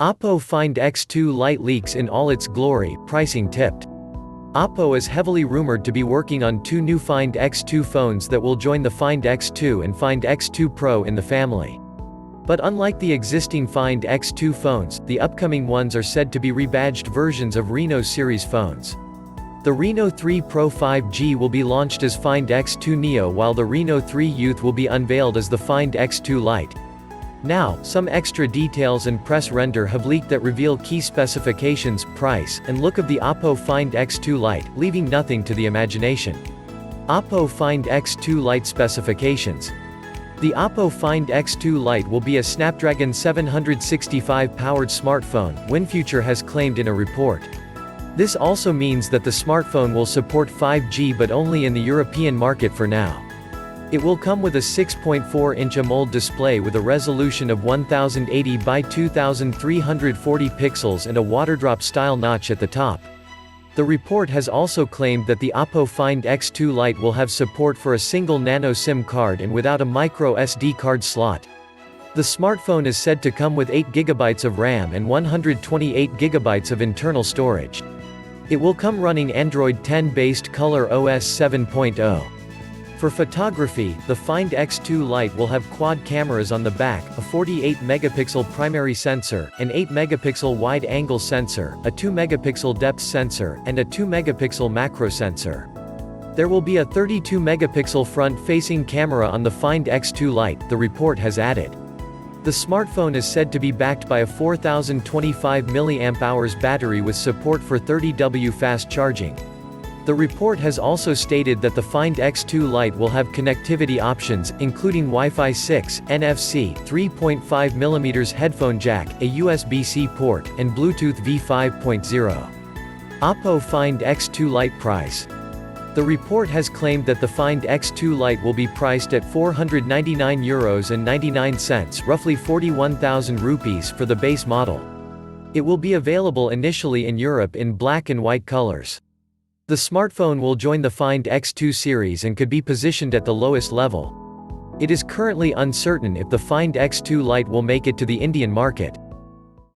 Oppo Find X2 Lite leaks in all its glory, pricing tipped. Oppo is heavily rumored to be working on two new Find X2 phones that will join the Find X2 and Find X2 Pro in the family. But unlike the existing Find X2 phones, the upcoming ones are said to be rebadged versions of Reno series phones. The Reno 3 Pro 5G will be launched as Find X2 Neo, while the Reno 3 Youth will be unveiled as the Find X2 Lite. Now, some extra details and press render have leaked that reveal key specifications, price, and look of the Oppo Find X2 Lite, leaving nothing to the imagination. Oppo Find X2 Lite specifications. The Oppo Find X2 Lite will be a Snapdragon 765 powered smartphone, WinFuture has claimed in a report. This also means that the smartphone will support 5G but only in the European market for now. It will come with a 6.4-inch AMOLED display with a resolution of 1080 by 2340 pixels and a waterdrop-style notch at the top. The report has also claimed that the Oppo Find X2 Lite will have support for a single nano SIM card and without a micro SD card slot. The smartphone is said to come with 8GB of RAM and 128GB of internal storage. It will come running Android 10-based Color OS 7.0. For photography, the Find X2 Lite will have quad cameras on the back, a 48-megapixel primary sensor, an 8-megapixel wide-angle sensor, a 2-megapixel depth sensor, and a 2-megapixel macro sensor. There will be a 32-megapixel front-facing camera on the Find X2 Lite, the report has added. The smartphone is said to be backed by a 4025 mAh battery with support for 30W fast charging. The report has also stated that the Find X2 Lite will have connectivity options, including Wi-Fi 6, NFC, 3.5mm headphone jack, a USB-C port, and Bluetooth V5.0. Oppo Find X2 Lite price. The report has claimed that the Find X2 Lite will be priced at €499.99, roughly 41,000 rupees, for the base model. It will be available initially in Europe in black and white colors. The smartphone will join the Find X2 series and could be positioned at the lowest level. It is currently uncertain if the Find X2 Lite will make it to the Indian market.